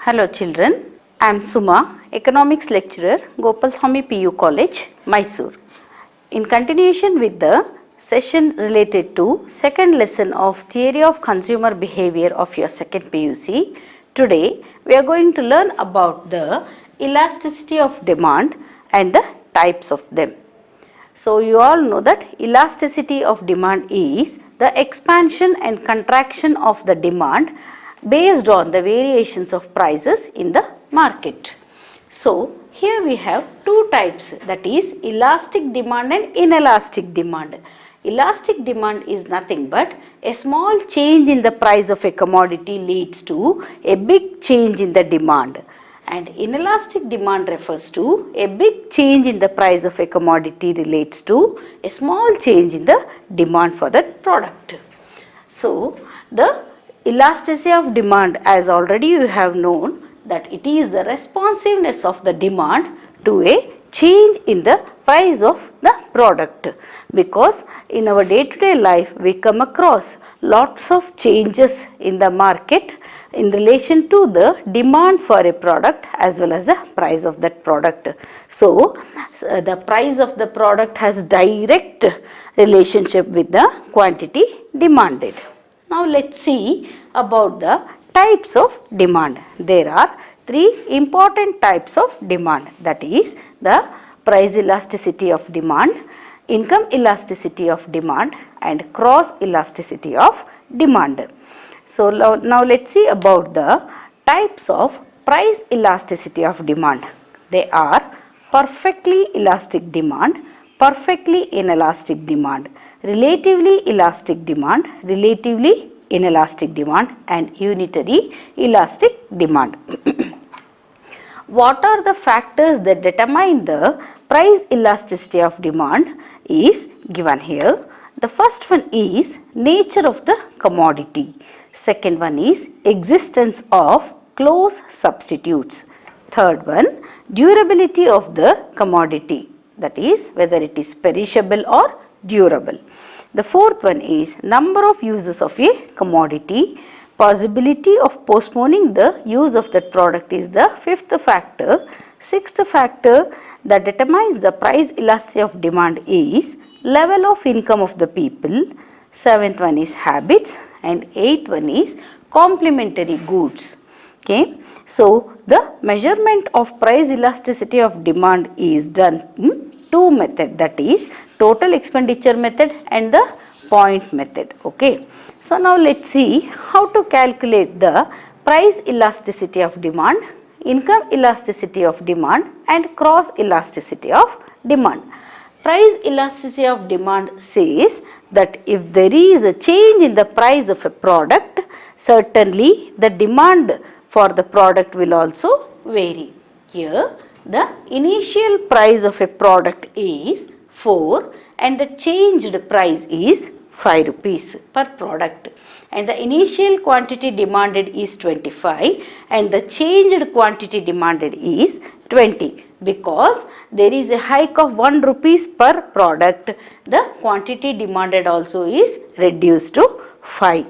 Hello children, I am Suma, Economics lecturer, Gopalswamy PU College, Mysore. In continuation with the session related to second lesson of Theory of Consumer Behavior of your second PUC, today we are going to learn about the elasticity of demand and the types of them. So, you all know that elasticity of demand is the expansion and contraction of the demand based on the variations of prices in the market. So, here we have two types, that is elastic demand and inelastic demand. Elastic demand is nothing but a small change in the price of a commodity leads to a big change in the demand. And inelastic demand refers to a big change in the price of a commodity relates to a small change in the demand for that product. So, the elasticity of demand, as already you have known, that it is the responsiveness of the demand to a change in the price of the product, because in our day-to-day life we come across lots of changes in the market in relation to the demand for a product as well as the price of that product. So, the price of the product has direct relationship with the quantity demanded. Now, let us see about the types of demand. There are three important types of demand, that is the price elasticity of demand, income elasticity of demand and cross elasticity of demand. So, now let us see about the types of price elasticity of demand. They are perfectly elastic demand, perfectly inelastic demand, relatively elastic demand, relatively inelastic demand and unitary elastic demand. What are the factors that determine the price elasticity of demand is given here. The first one is nature of the commodity. Second one is existence of close substitutes. Third one, durability of the commodity, that is whether it is perishable or durable. The fourth one is number of uses of a commodity. Possibility of postponing the use of that product is the fifth factor. Sixth factor that determines the price elasticity of demand is level of income of the people. Seventh one is habits and eighth one is complementary goods. Okay. So, the measurement of price elasticity of demand is done in two methods, that is total expenditure method and the point method. Okay. So, now let us see how to calculate the price elasticity of demand, income elasticity of demand and cross elasticity of demand. Price elasticity of demand says that if there is a change in the price of a product, certainly the demand for the product will also vary. Here the initial price of a product is 4 and the changed price is 5 rupees per product, and the initial quantity demanded is 25 and the changed quantity demanded is 20. Because there is a hike of 1 rupees per product, the quantity demanded also is reduced to 5.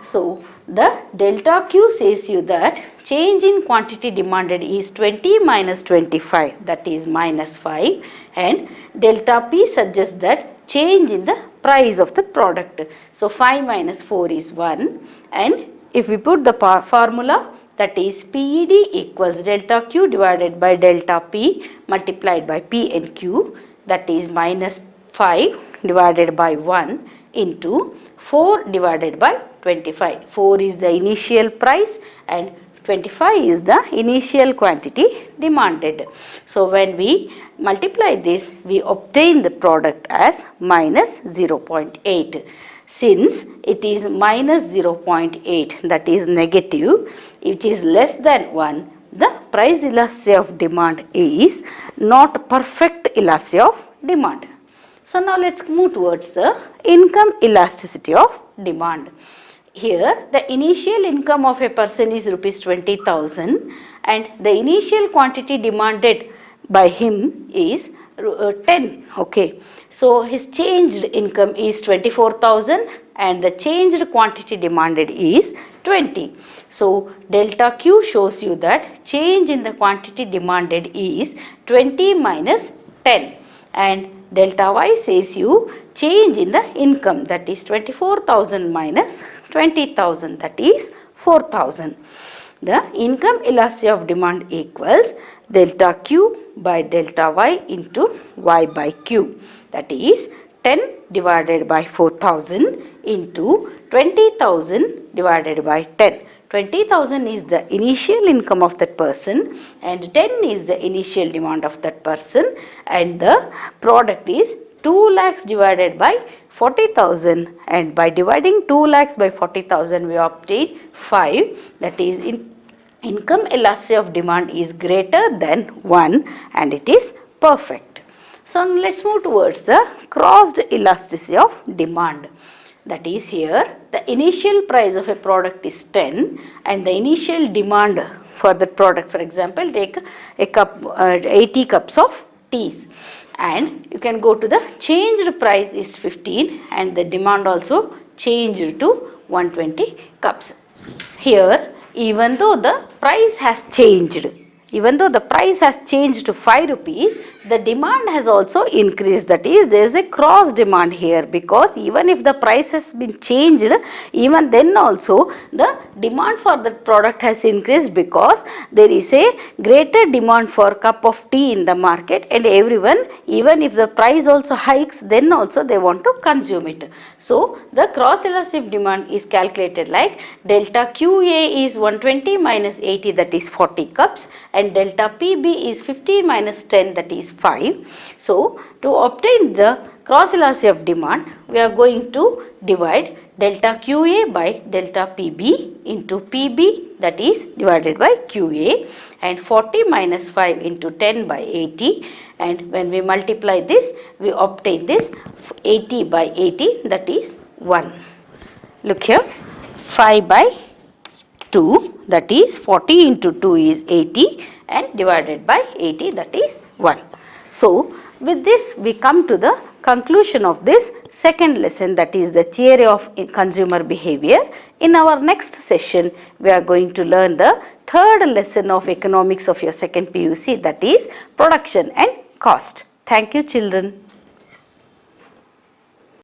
So, the delta Q says you that change in quantity demanded is 20 minus 25, that is minus 5, and delta P suggests that change in the price of the product. So, 5 minus 4 is 1, and if we put the formula, that is PED equals delta Q divided by delta P multiplied by P and Q, that is minus 5 divided by 1 into 4 divided by 25. 4 is the initial price and 25 is the initial quantity demanded. So, when we multiply this, we obtain the product as minus 0.8. Since it is minus 0.8, that is negative, which is less than 1, the price elasticity of demand is not perfect elasticity of demand. So, now let us move towards the income elasticity of demand. Here the initial income of a person is rupees 20,000 and the initial quantity demanded by him is 10. Okay. So, his changed income is 24,000 and the changed quantity demanded is 20. So delta Q shows you that change in the quantity demanded is 20 minus 10, and delta Y says you change in the income, that is 24,000 minus 20,000, that is 4,000. The income elasticity of demand equals delta Q by delta Y into Y by Q, that is 10 divided by 4,000 into 20,000 divided by 10. 20,000 is the initial income of that person and 10 is the initial demand of that person, and the product is 2 lakhs divided by 40,000, and by dividing 2 lakhs by 40,000 we obtain 5, that is income elasticity of demand is greater than 1 and it is perfect. So let's move towards the crossed elasticity of demand. That is, here the initial price of a product is 10 and the initial demand for that product, for example, take a cup 80 cups of teas, and you can go to the changed price is 15 and the demand also changed to 120 cups. Here, even though the price has changed, to 5 rupees, the demand has also increased. That is, there is a cross demand here, because even if the price has been changed, even then also the demand for that product has increased, because there is a greater demand for cup of tea in the market, and everyone, even if the price also hikes, then also they want to consume it. So the cross elastic demand is calculated like delta QA is 120 minus 80, that is 40 cups, and delta PB is 15 minus 10, that is 5. So to obtain the cross elasticity of demand, we are going to divide delta QA by delta PB into PB, that is divided by QA, and 40 minus 5 into 10 by 80, and when we multiply this, we obtain this 80 by 80, that is 1. Look here, 5 by 2, that is 40 into 2 is 80, and divided by 80, that is 1. So with this we come to the conclusion of this second lesson, that is the theory of consumer behavior. In our next session, we are going to learn the third lesson of economics of your second PUC, that is production and cost. Thank you, children.